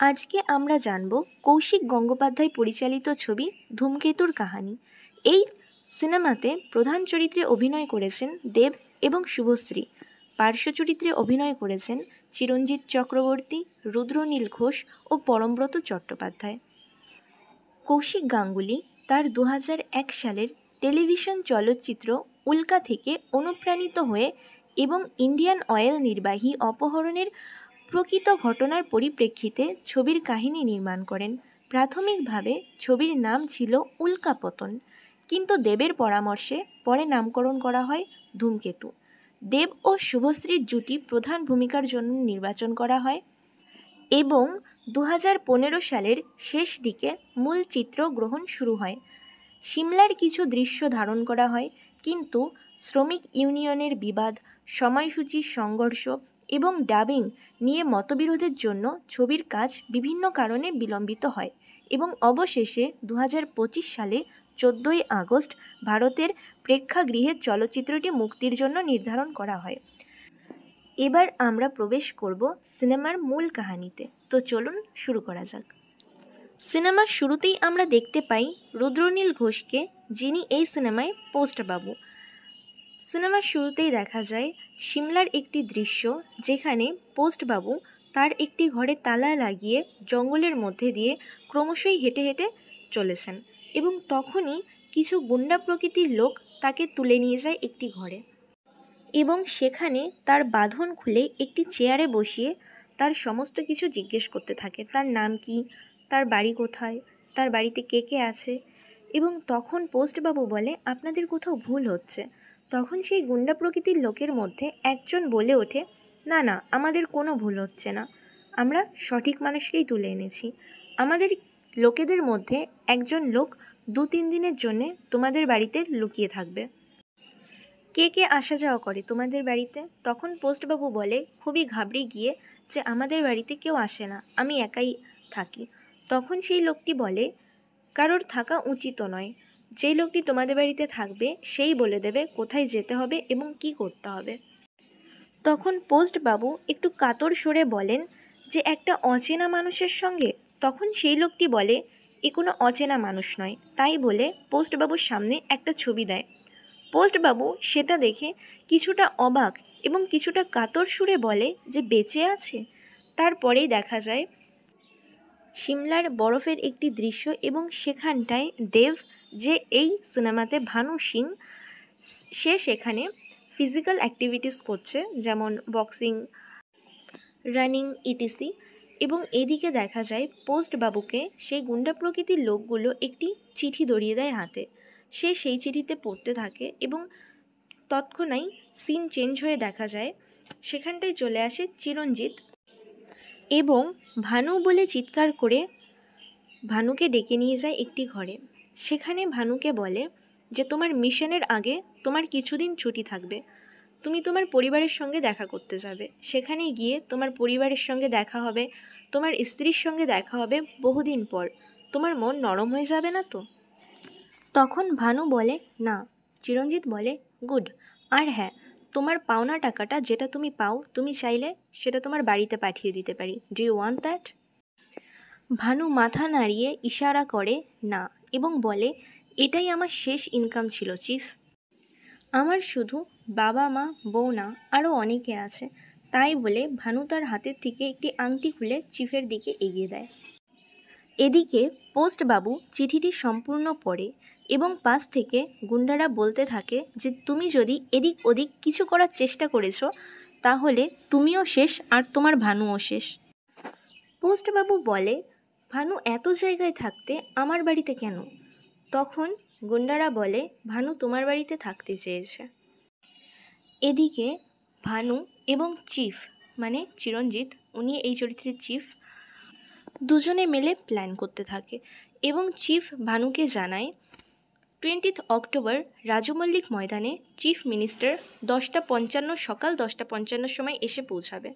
আজকে আমরা জানব কৌশিক গঙ্গোপাধ্যায় পরিচালিত ছবি ধূমকেতুর কাহিনী। এই সিনেমাতে প্রধান চরিত্রে অভিনয় করেছেন দেব এবং শুভশ্রী। পার্শ্ব চরিত্রে অভিনয় করেছেন চিরঞ্জিত চক্রবর্তী, রুদ্রনীল ঘোষ ও পরমব্রত চট্টোপাধ্যায়। কৌশিক গাঙ্গুলি তার 2001 সালের টেলিভিশন চলচ্চিত্র উল্কা থেকে অনুপ্রাণিত হয়ে এবং ইন্ডিয়ান অয়েল নির্বাহী অপহরণের প্রকৃত ঘটনার পরিপ্রেক্ষিতে ছবির কাহিনী নির্মাণ করেন। প্রাথমিকভাবে ছবির নাম ছিল উল্কাপতন, কিন্তু দেবের পরামর্শে পরে নামকরণ করা হয় ধূমকেতু। দেব ও শুভশ্রীর জুটি প্রধান ভূমিকার জন্য নির্বাচন করা হয় এবং 2015 সালের শেষ দিকে মূল চিত্রগ্রহণ শুরু হয়। সিমলার কিছু দৃশ্য ধারণ করা হয়, কিন্তু শ্রমিক ইউনিয়নের বিবাদ, সময়সূচির সংঘর্ষ এবং ডাবিং নিয়ে মতবিরোধের জন্য ছবির কাজ বিভিন্ন কারণে বিলম্বিত হয় এবং অবশেষে 2025 সালে 14ই আগস্ট ভারতের প্রেক্ষাগৃহে চলচ্চিত্রটি মুক্তির জন্য নির্ধারণ করা হয়। এবার আমরা প্রবেশ করব সিনেমার মূল কাহিনীতে। তো চলুন শুরু করা যাক। সিনেমার শুরুতেই আমরা দেখতে পাই রুদ্রনীল ঘোষকে, যিনি এই সিনেমায় পোস্টবাবু। সিনেমার শুরুতেই দেখা যায় সিমলার একটি দৃশ্য, যেখানে পোস্টবাবু তার একটি ঘরে তালা লাগিয়ে জঙ্গলের মধ্যে দিয়ে ক্রমশই হেঁটে হেঁটে চলেছেন এবং তখনই কিছু গুন্ডা প্রকৃতির লোক তাকে তুলে নিয়ে যায় একটি ঘরে এবং সেখানে তার বাঁধন খুলে একটি চেয়ারে বসিয়ে তার সমস্ত কিছু জিজ্ঞেস করতে থাকে। তার নাম কি, তার বাড়ি কোথায়, তার বাড়িতে কে কে আছে। এবং তখন পোস্টবাবু বলে, আপনাদের কোথাও ভুল হচ্ছে। তখন সেই গুন্ডা প্রকৃতির লোকের মধ্যে একজন বলে ওঠে, না না, আমাদের কোনো ভুল হচ্ছে না, আমরা সঠিক মানুষকেই তুলে এনেছি। আমাদের লোকেদের মধ্যে একজন লোক 2-3 দিনের জন্যে তোমাদের বাড়িতে লুকিয়ে থাকবে। কে কে আসা যাওয়া করে তোমাদের বাড়িতে? তখন পোস্টবাবু বলে খুবই ঘাবড়ে গিয়ে যে আমাদের বাড়িতে কেউ আসে না, আমি একাই থাকি। তখন সেই লোকটি বলে, কারোর থাকা উচিত নয়, যেই লোকটি তোমাদের বাড়িতে থাকবে সেই বলে দেবে কোথায় যেতে হবে এবং কি করতে হবে। তখন পোস্টবাবু একটু কাতর সুরে বলেন যে একটা অচেনা মানুষের সঙ্গে। তখন সেই লোকটি বলে এ কোনো অচেনা মানুষ নয়। তাই বলে পোস্টবাবুর সামনে একটা ছবি দেয়। পোস্টবাবু সেটা দেখে কিছুটা অবাক এবং কিছুটা কাতর সুরে বলে যে বেঁচে আছে। তারপরেই দেখা যায় সিমলার বরফের একটি দৃশ্য এবং সেখানটায় দেব, যে এই সিনেমাতে ভানু সিং, সে সেখানে ফিজিক্যাল অ্যাক্টিভিটিস করছে, যেমন বক্সিং, রানিং, ইটিসি। এবং এদিকে দেখা যায় পোস্টবাবুকে সেই গুন্ডা প্রকৃতির লোকগুলো একটি চিঠি ধরিয়ে দেয় হাতে। সে সেই চিঠিতে পড়তে থাকে এবং তৎক্ষণাৎ সিন চেঞ্জ হয়ে দেখা যায় সেখানটায় চলে আসে চিরঞ্জিত এবং ভানু বলে চিৎকার করে ভানুকে ডেকে নিয়ে যায় একটি ঘরে। সেখানে ভানুকে বলে যে তোমার মিশনের আগে তোমার কিছুদিন ছুটি থাকবে, তুমি তোমার পরিবারের সঙ্গে দেখা করতে যাবে। সেখানে গিয়ে তোমার পরিবারের সঙ্গে দেখা হবে, তোমার স্ত্রীর সঙ্গে দেখা হবে বহুদিন পর। তোমার মন নরম হয়ে যাবে না তো? তখন ভানু বলে না। চিরঞ্জিত বলে গুড। আর হ্যাঁ, তোমার পাওনা টাকাটা যেটা তুমি পাও, তুমি চাইলে সেটা তোমার বাড়িতে পাঠিয়ে দিতে পারি। Do you want that? Bhanu মাথা নাড়িয়ে ইশারা করে না এবং বলে এটাই আমার শেষ ইনকাম ছিল চিফ। আমার শুধু বাবা মা বউ না, আরও অনেকে আছে। তাই বলে ভানু তার হাতের থেকে একটি আংটি খুলে চিফের দিকে এগিয়ে দেয়। এদিকে পোস্টবাবু চিঠিটি সম্পূর্ণ পড়ে এবং পাশ থেকে গুন্ডারা বলতে থাকে যে তুমি যদি এদিক ওদিক কিছু করার চেষ্টা করেছো তাহলে তুমিও শেষ আর তোমার ভানুও শেষ। পোস্টবাবু বলে ভানু এত জায়গায় থাকতে আমার বাড়িতে কেন? তখন গুন্ডারা বলে ভানু তোমার বাড়িতে থাকতে চেয়েছে। এদিকে ভানু এবং চিফ, মানে চিরঞ্জিত, উনি এই চরিত্রের চিফ, দুজনে মিলে প্ল্যান করতে থাকে এবং চিফ ভানুকে জানায় 20 অক্টোবর রাজু মল্লিক ময়দানে চিফ মিনিস্টার 10:55 সকাল 10:55 সময় এসে পৌঁছাবে।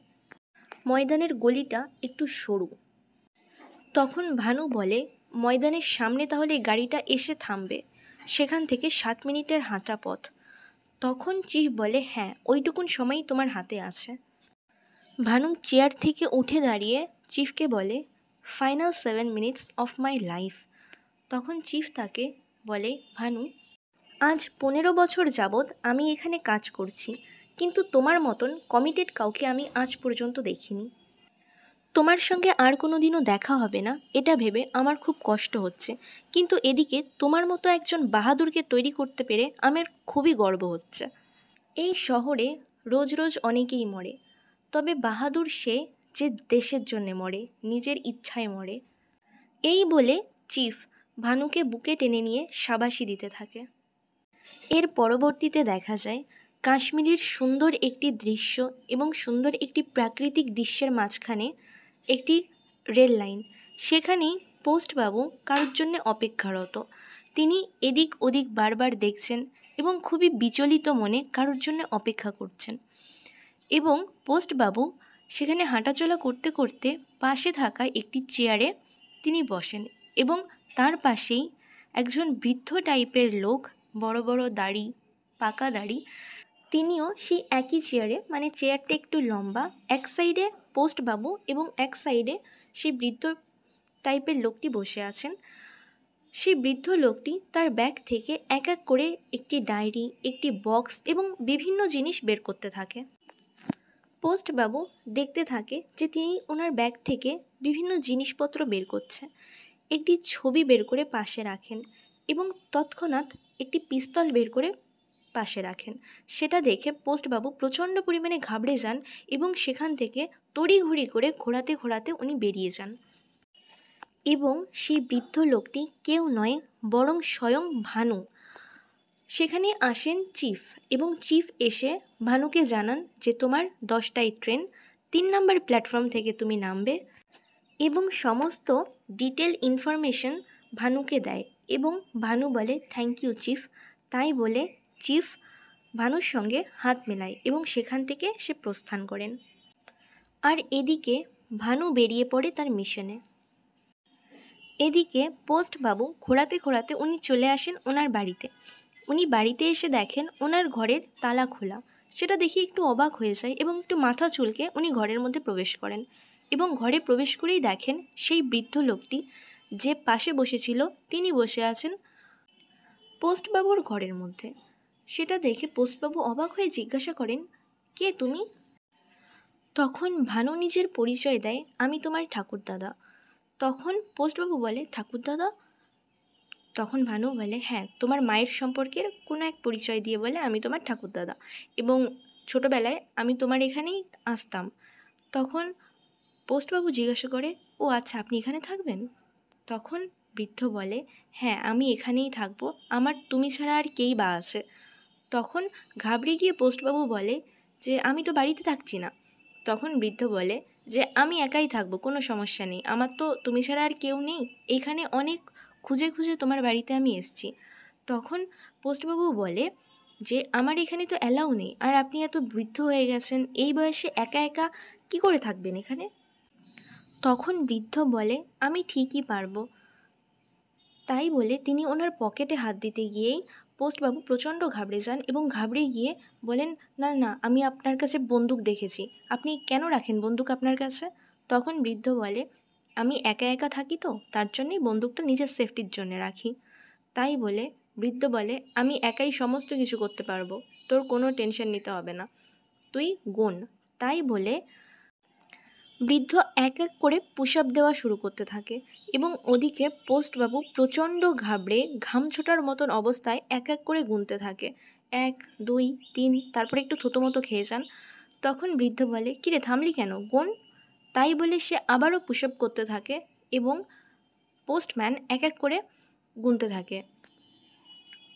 ময়দানের গলিটা একটু সরু। তখন ভানু বলে ময়দানের সামনে তাহলে গাড়িটা এসে থামবে, সেখান থেকে 7 মিনিটের হাঁটা পথ। তখন চিফ বলে হ্যাঁ, ওইটুকুন সময় তোমার হাতে আছে। ভানু চেয়ার থেকে উঠে দাঁড়িয়ে চিফকে বলে final 7 minutes of my life. তখন চিফ তাকে বলে, ভানু, আজ 15 বছর যাবৎ আমি এখানে কাজ করছি, কিন্তু তোমার মতন কমিটেড কাউকে আমি আজ পর্যন্ত দেখিনি। তোমার সঙ্গে আর কোনো দিনও দেখা হবে না এটা ভেবে আমার খুব কষ্ট হচ্ছে, কিন্তু এদিকে তোমার মতো একজন বাহাদুরকে তৈরি করতে পেরে আমার খুবই গর্ব হচ্ছে। এই শহরে রোজ রোজ অনেকেই মরে, তবে বাহাদুর সে যে দেশের জন্যে মরে, নিজের ইচ্ছায় মরে। এই বলে চিফ ভানুকে বুকে টেনে নিয়ে শাবাশি দিতে থাকে। এর পরবর্তীতে দেখা যায় কাশ্মীরের সুন্দর একটি দৃশ্য এবং সুন্দর একটি প্রাকৃতিক দৃশ্যের মাঝখানে একটি রেল লাইন। সেখানেই পোস্টবাবু কারোর জন্য অপেক্ষারত। তিনি এদিক ওদিক বারবার দেখছেন এবং খুবই বিচলিত মনে কারোর জন্য অপেক্ষা করছেন। এবং পোস্টবাবু সেখানে হাঁটাচলা করতে করতে পাশে থাকা একটি চেয়ারে তিনি বসেন এবং তার পাশেই একজন বৃদ্ধ টাইপের লোক, বড় বড় দাড়ি, পাকা দাড়ি, তিনিও সেই একই চেয়ারে, মানে চেয়ারটা একটু লম্বা, এক সাইডে পোস্টবাবু এবং এক সাইডে সেই বৃদ্ধ টাইপের লোকটি বসে আছেন। সেই বৃদ্ধ লোকটি তার ব্যাগ থেকে এক এক করে একটি ডায়েরি, একটি বক্স এবং বিভিন্ন জিনিস বের করতে থাকে। পোস্টবাবু দেখতে থাকে যে তিনি ওনার ব্যাগ থেকে বিভিন্ন জিনিসপত্র বের করছে। একটি ছবি বের করে পাশে রাখেন এবং তৎক্ষণাৎ একটি পিস্তল বের করে পাশে রাখেন। সেটা দেখে পোস্টবাবু প্রচণ্ড পরিমাণে ঘাবড়ে যান এবং সেখান থেকে তড়িঘড়ি করে ঘোরাতে ঘোরাতে উনি বেরিয়ে যান। এবং সেই বৃদ্ধ লোকটি কেউ নয় বরং স্বয়ং ভানু। সেখানে আসেন চিফ এবং চিফ এসে ভানুকে জানান যে তোমার 10টায় ট্রেন, 3 নম্বর প্ল্যাটফর্ম থেকে তুমি নামবে, এবং সমস্ত ডিটেল ইনফরমেশন ভানুকে দেয়। এবং ভানু বলে থ্যাংক ইউ চিফ। তাই বলে চিফ ভানুর সঙ্গে হাত মেলায় এবং সেখান থেকে সে প্রস্থান করেন। আর এদিকে ভানু বেরিয়ে পড়ে তার মিশনে। এদিকে পোস্টবাবু ঘোরাতে ঘোরাতে উনি চলে আসেন ওনার বাড়িতে। উনি বাড়িতে এসে দেখেন ওনার ঘরের তালা খোলা। সেটা দেখে একটু অবাক হয়ে যায় এবং একটু মাথা চুলকে উনি ঘরের মধ্যে প্রবেশ করেন এবং ঘরে প্রবেশ করেই দেখেন সেই বৃদ্ধ লোকটি যে পাশে বসেছিল তিনি বসে আছেন পোস্টবাবুর ঘরের মধ্যে। সেটা দেখে পোস্টবাবু অবাক হয়ে জিজ্ঞাসা করেন, কে তুমি? তখন ভানু নিজের পরিচয় দেয়, আমি তোমার ঠাকুরদাদা। তখন পোস্টবাবু বলে, ঠাকুরদাদা? তখন ভানু বলে, হ্যাঁ, তোমার মায়ের সম্পর্কের কোনো এক পরিচয় দিয়ে বলে আমি তোমার ঠাকুরদাদা, এবং ছোটোবেলায় আমি তোমার এখানেই আসতাম। তখন পোস্টবাবু জিজ্ঞাসা করে, ও আচ্ছা, আপনি এখানে থাকবেন? তখন বৃদ্ধ বলে, হ্যাঁ, আমি এখানেই থাকবো, আমার তুমি ছাড়া আর কেই বা আছে? তখন ঘাবড়ে গিয়ে পোস্টবাবু বলে যে আমি তো বাড়িতে থাকছি না। তখন বৃদ্ধ বলে যে আমি একাই থাকবো, কোনো সমস্যা নেই, আমার তো তুমি ছাড়া আর কেউ নেই, এইখানে অনেক খুঁজে খুঁজে তোমার বাড়িতে আমি এসেছি। তখন পোস্টবাবু বলে যে আমার এখানে তো অ্যালাউ নেই, আর আপনি এত বৃদ্ধ হয়ে গেছেন, এই বয়সে একা একা কী করে থাকবেন এখানে? তখন বৃদ্ধ বলে, আমি ঠিকই পারবো। তাই বলে তিনি ওনার পকেটে হাত দিতে গিয়েই পোস্টবাবু প্রচণ্ড ঘাবড়ে যান এবং ঘাবড়ে গিয়ে বলেন, না না, আমি আপনার কাছে বন্দুক দেখেছি, আপনি কেন রাখেন বন্দুক আপনার কাছে? তখন বৃদ্ধ বলে, আমি একা একা থাকি তো, তার জন্যই বন্দুকটা নিজের সেফটির জন্য রাখি। তাই বলে বৃদ্ধ বলে, আমি একাই সমস্ত কিছু করতে পারবো, তোর কোনো টেনশন নিতে হবে না, তুই গোন। তাই বলে বৃদ্ধ এক এক করে পুশ আপ দেওয়া শুরু করতে থাকে এবং ওদিকে পোস্টবাবু প্রচণ্ড ঘাবড়ে ঘাম ছোটার মতন অবস্থায় এক এক করে গুনতে থাকে, 1, 2, 3, তারপরে একটু থতমতো খেয়ে যান। তখন বৃদ্ধ বলে, কিরে থামলি কেন, গোন। তাই বলে সে আবারও পুশ আপ করতে থাকে এবং পোস্টম্যান এক এক করে গুনতে থাকে,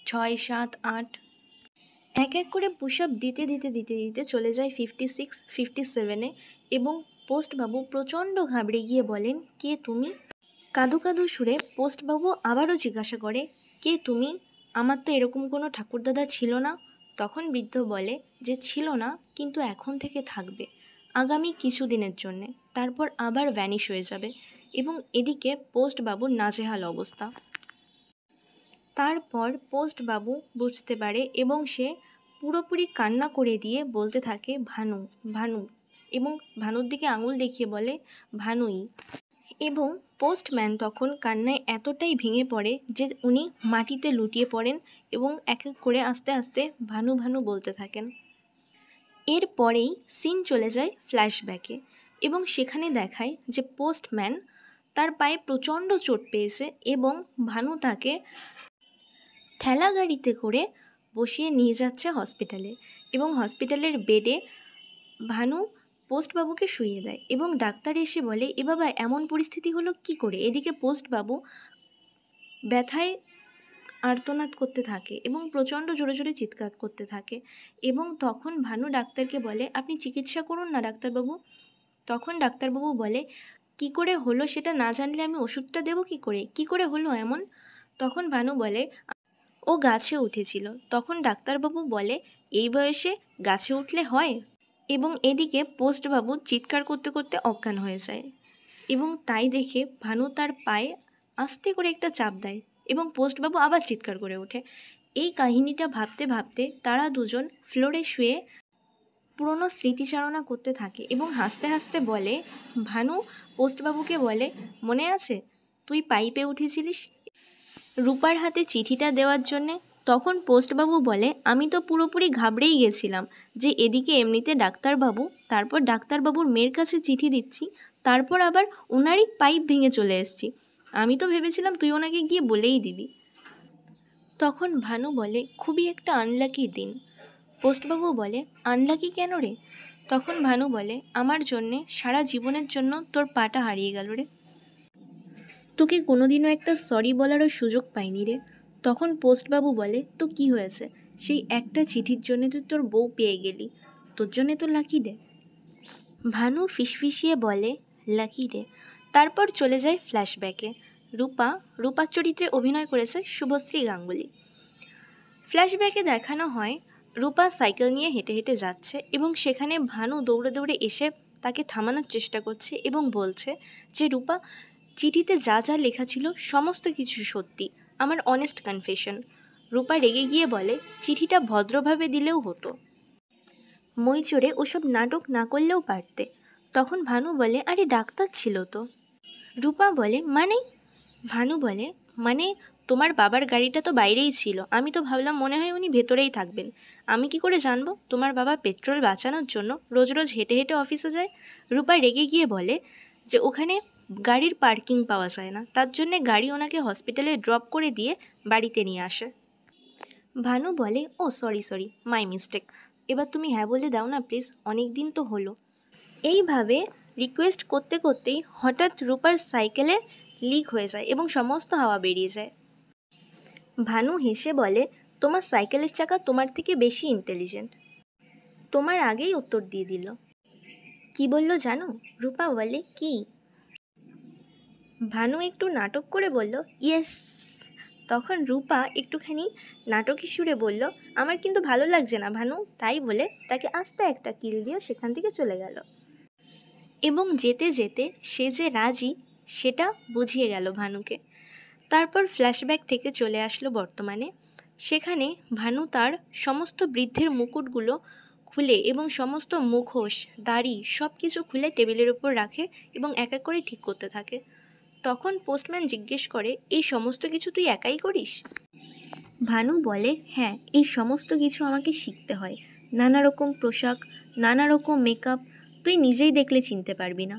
6, 7, 8, এক এক করে পুশ আপ দিতে দিতে দিতে দিতে চলে যায় 56, 57-এ এবং পোস্টবাবু প্রচণ্ড ঘাবড়ে গিয়ে বলেন, কে তুমি? কাঁদো কাঁদো সুরে পোস্টবাবু আবারও জিজ্ঞাসা করে, কে তুমি? আমার তো এরকম কোনো ঠাকুরদাদা ছিল না। তখন বৃদ্ধ বলে যে ছিল না, কিন্তু এখন থেকে থাকবে, আগামী কিছু দিনের জন্যে, তারপর আবার ভ্যানিশ হয়ে যাবে। এবং এদিকে পোস্টবাবুর নাজেহাল অবস্থা। তারপর পোস্টবাবু বুঝতে পারে এবং সে পুরোপুরি কান্না করে দিয়ে বলতে থাকে, ভানু, ভানু, এবং ভানুর দিকে আঙুল দেখিয়ে বলে, ভানুই। এবং পোস্টম্যান তখন কান্নায় এতটাই ভেঙে পড়ে যে উনি মাটিতে লুটিয়ে পড়েন এবং এক এক করে আস্তে আস্তে ভানু ভানু বলতে থাকেন। এরপরেই সিন চলে যায় ফ্ল্যাশব্যাকে এবং সেখানে দেখায় যে পোস্টম্যান তার পায়ে প্রচণ্ড চোট পেয়েছে এবং ভানু তাকে ঠেলা গাড়িতে করে বসিয়ে নিয়ে যাচ্ছে হসপিটালে এবং হসপিটালের বেডে ভানু পোস্টবাবুকে শুইয়ে দেয় এবং ডাক্তার এসে বলে, এ বাবা এমন পরিস্থিতি হলো কি করে? এদিকে পোস্টবাবু ব্যথায় আর্তনাদ করতে থাকে এবং প্রচণ্ড জোরে জোরে চিৎকার করতে থাকে এবং তখন ভানু ডাক্তারকে বলে, আপনি চিকিৎসা করুন না ডাক্তারবাবু। তখন ডাক্তারবাবু বলে, কি করে হলো সেটা না জানলে আমি ওষুধটা দেবো কি করে হলো এমন? তখন ভানু বলে, ও গাছে উঠেছিল। তখন ডাক্তারবাবু বলে, এই বয়সে গাছে উঠলে হয়? এবং এদিকে পোস্টবাবু চিৎকার করতে করতে অজ্ঞান হয়ে যায় এবং তাই দেখে ভানু তার পায়ে আস্তে করে একটা চাপ দেয় এবং পোস্টবাবু আবার চিৎকার করে ওঠে। এই কাহিনীটা ভাবতে ভাবতে তারা দুজন ফ্লোরে শুয়ে পুরনো স্মৃতিচারণা করতে থাকে এবং হাসতে হাসতে বলে, ভানু পোস্টবাবুকে বলে, মনে আছে তুই পাইপে উঠেছিলিস রূপার হাতে চিঠিটা দেওয়ার জন্যে? তখন পোস্টবাবু বলে, আমি তো পুরোপুরি ঘাবড়েই গেছিলাম যে এদিকে এমনিতে ডাক্তারবাবু, তারপর ডাক্তারবাবুর মেয়ের কাছে চিঠি দিচ্ছি, তারপর আবার ওনারই পাইপ ভেঙে চলে এসেছি। আমি তো ভেবেছিলাম তুই ওনাকে গিয়ে বলেই দিবি। তখন ভানু বলে, খুবই একটা আনলাকি দিন। পোস্টবাবু বলে, আনলাকি কেন রে? তখন ভানু বলে, আমার জন্যে সারা জীবনের জন্য তোর পাটা হারিয়ে গেল রে। তোকে কোনোদিনও একটা সরি বলারও সুযোগ পাইনি রে। তখন পোস্টবাবু বলে, তো কি হয়েছে? সেই একটা চিঠির জন্যে তুই তোর বউ পেয়ে গেলি, তোর জন্যে তো লাকি ডে। ভানু ফিসফিসিয়ে বলে, লাকি ডে। তারপর চলে যায় ফ্ল্যাশব্যাকে। রূপার চরিত্রে অভিনয় করেছে শুভশ্রী গাঙ্গুলি। ফ্ল্যাশব্যাকে দেখানো হয় রূপা সাইকেল নিয়ে হেঁটে হেঁটে যাচ্ছে এবং সেখানে ভানু দৌড়ে দৌড়ে এসে তাকে থামানোর চেষ্টা করছে এবং বলছে যে, রূপা, চিঠিতে যা যা লেখা ছিল সমস্ত কিছু সত্যি, আমার অনেস্ট কনফেশন। রূপা রেগে গিয়ে বলে, চিঠিটা ভদ্রভাবে দিলেও হতো, মই চড়ে ওসব নাটক না করলেও পারতে। তখন ভানু বলে, আরে ডাক্তার ছিল তো। রূপা বলে, মানে? ভানু বলে, মানে তোমার বাবার গাড়িটা তো বাইরেই ছিল, আমি তো ভাবলাম মনে হয় উনি ভেতরেই থাকবেন। আমি কি করে জানবো তোমার বাবা পেট্রোল বাঁচানোর জন্য রোজ রোজ হেঁটে হেঁটে অফিসে যায়? রূপা রেগে গিয়ে বলে যে ওখানে গাড়ির পার্কিং পাওয়া যায় না, তার জন্যে গাড়ি ওনাকে হসপিটালে ড্রপ করে দিয়ে বাড়িতে নিয়ে আসে। ভানু বলে, ও সরি মাই মিস্টেক, এবার তুমি হ্যাঁ বলে দাও না প্লিজ, অনেক দিন তো হলো। এইভাবে রিকোয়েস্ট করতে করতেই হঠাৎ রূপার সাইকেলে লিক হয়ে যায় এবং সমস্ত হাওয়া বেরিয়ে যায়। ভানু হেসে বলে, তোমার সাইকেলের চাকা তোমার থেকে বেশি ইন্টেলিজেন্ট, তোমার আগেই উত্তর দিয়ে দিল। কি বলল জানো? রূপা বলে, কি? ভানু একটু নাটক করে বলল, ইয়েস। তখন রূপা একটুখানি নাটকী সুরে বলল, আমার কিন্তু ভালো লাগছে না ভানু, তাই বলে তাকে আস্তে একটা কিল দিয়ে সেখান থেকে চলে গেল এবং যেতে যেতে সে যে রাজি সেটা বুঝিয়ে গেল ভানুকে। তারপর ফ্ল্যাশব্যাক থেকে চলে আসলো বর্তমানে। সেখানে ভানু তার সমস্ত বৃদ্ধের মুকুটগুলো খুলে এবং সমস্ত মুখোশ, দাড়ি সব কিছু খুলে টেবিলের উপর রাখে এবং এক এক করে ঠিক করতে থাকে। তখন পোস্টম্যান জিজ্ঞেস করে, এই সমস্ত কিছু তুই একাই করিস? ভানু বলে, হ্যাঁ, এই সমস্ত কিছু আমাকে শিখতে হয়। নানা রকম পোশাক, নানা রকম মেকআপ, তুই নিজেই দেখলে চিনতে পারবি না।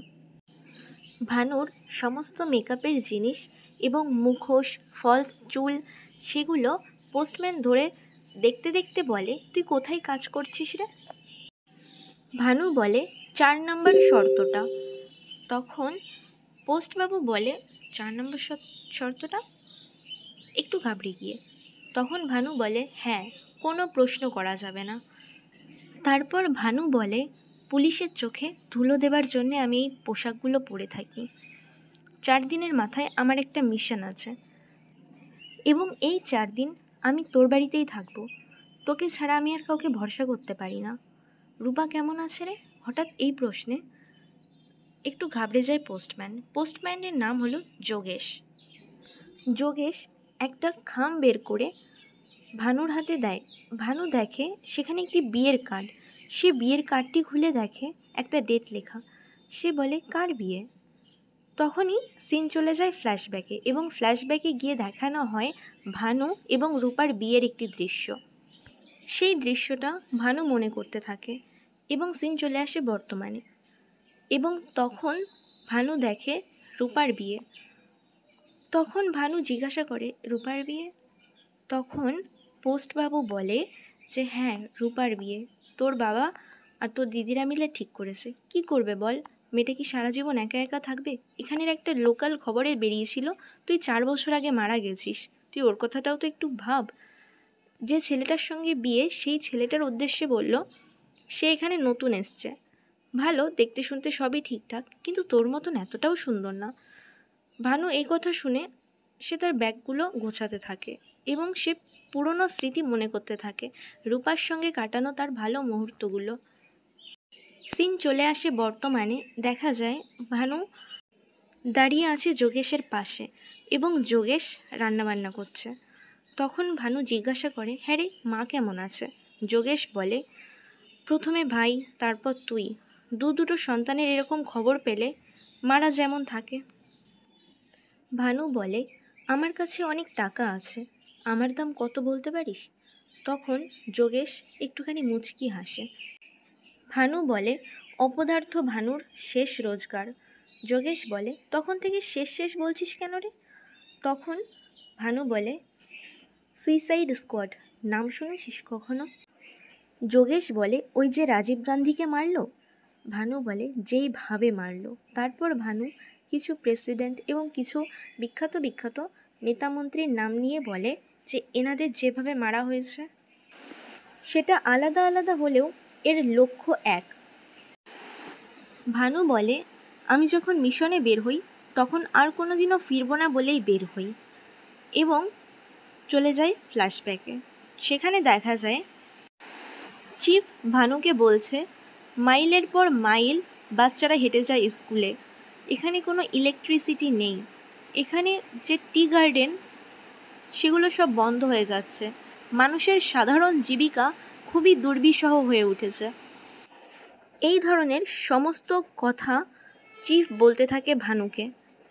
ভানুর সমস্ত মেকআপের জিনিস এবং মুখোশ, ফলস চুল, সেগুলো পোস্টম্যান ধরে দেখতে দেখতে বলে, তুই কোথায় কাজ করছিস রে? ভানু বলে, 4 নম্বর শর্তটা। তখন পোস্টবাবু বলে, 4 নম্বর শর্তটা? একটু ঘাবড়ে গিয়ে। তখন ভানু বলে, হ্যাঁ, কোনো প্রশ্ন করা যাবে না। তারপর ভানু বলে, পুলিশের চোখে ধুলো দেবার জন্যে আমি এই পোশাকগুলো পরে থাকি। 4 দিনের মাথায় আমার একটা মিশন আছে এবং এই 4 দিন আমি তোর বাড়িতেই থাকবো। তোকে ছাড়া আমি আর কাউকে ভরসা করতে পারি না। রূপা কেমন আছে রে? হঠাৎ এই প্রশ্নে একটু ঘাবড়ে যায় পোস্টম্যানের নাম হলো যোগেশ। যোগেশ একটা খাম বের করে ভানুর হাতে দেয়। ভানু দেখে সেখানে একটি বিয়ের কার্ড। সে বিয়ের কার্ডটি খুলে দেখে একটা ডেট লেখা। সে বলে, কার বিয়ে? তখনই সিন চলে যায় ফ্ল্যাশব্যাকে, এবং ফ্ল্যাশব্যাকে গিয়ে দেখানো হয় ভানু এবং রূপার বিয়ের একটি দৃশ্য। সেই দৃশ্যটা ভানু মনে করতে থাকে এবং সিন চলে আসে বর্তমানে, এবং তখন ভানু দেখে রূপার বিয়ে। তখন ভানু জিজ্ঞাসা করে, রূপার বিয়ে? তখন পোস্টবাবু বলে যে হ্যাঁ, রূপার বিয়ে তোর বাবা আর তোর দিদিরা মিলে ঠিক করেছে। কি করবে বল, মেয়েটা কি সারা জীবন একা একা থাকবে? এখানের একটা লোকাল খবরে বেরিয়েছিল তুই 4 বছর আগে মারা গেছিস, তুই ওর কথাটাও তো একটু ভাব। যে ছেলেটার সঙ্গে বিয়ে, সেই ছেলেটার উদ্দেশ্যে বলল সে এখানে নতুন এসছে, ভালো দেখতে শুনতে সবই ঠিকঠাক, কিন্তু তোর মতন এতটাও সুন্দর না। ভানু এই কথা শুনে সে তার ব্যাগগুলো গোছাতে থাকে এবং সে পুরনো স্মৃতি মনে করতে থাকে, রূপার সঙ্গে কাটানো তার ভালো মুহূর্তগুলো। সিন চলে আসে বর্তমানে, দেখা যায় ভানু দাঁড়িয়ে আছে যোগেশের পাশে এবং যোগেশ রান্নাবান্না করছে। তখন ভানু জিজ্ঞাসা করে, হ্যাঁ রে, মা কেমন আছে? যোগেশ বলে, প্রথমে ভাই, তারপর তুই, দুটো সন্তানের এরকম খবর পেলে মারা যেমন থাকে। ভানু বলে, আমার কাছে অনেক টাকা আছে, আমার দাম কত বলতে পারিস? তখন যোগেশ একটুখানি মুচকি হাসে। ভানু বলে, অপদার্থ ভানুর শেষ রোজগার। যোগেশ বলে, তখন থেকে শেষ শেষ বলছিস কেন রে? তখন ভানু বলে, সুইসাইড স্কোয়াড নাম শুনেছিস কখনো? যোগেশ বলে, ওই যে রাজীব গান্ধীকে মারল। ভানু বলে, যেইভাবে মারল। তারপর ভানু কিছু প্রেসিডেন্ট এবং কিছু বিখ্যাত নেতামন্ত্রীর নাম নিয়ে বলে যে এনাদের যেভাবে মারা হয়েছে সেটা আলাদা আলাদা হলেও এর লক্ষ্য এক। ভানু বলে, আমি যখন মিশনে বের হই তখন আর কোনোদিনও ফিরব না বলেই বের হই। এবং চলে যায় ফ্ল্যাশব্যাকে। সেখানে দেখা যায় চিফ ভানুকে বলছে, মাইলের পর মাইল বাচ্চারা হেঁটে যায় স্কুলে, এখানে কোনো ইলেকট্রিসিটি নেই, এখানে যে টি গার্ডেন সেগুলো সব বন্ধ হয়ে যাচ্ছে, মানুষের সাধারণ জীবিকা খুবই দুর্বিষহ হয়ে উঠেছে। এই ধরনের সমস্ত কথা চিফ বলতে থাকে ভানুকে,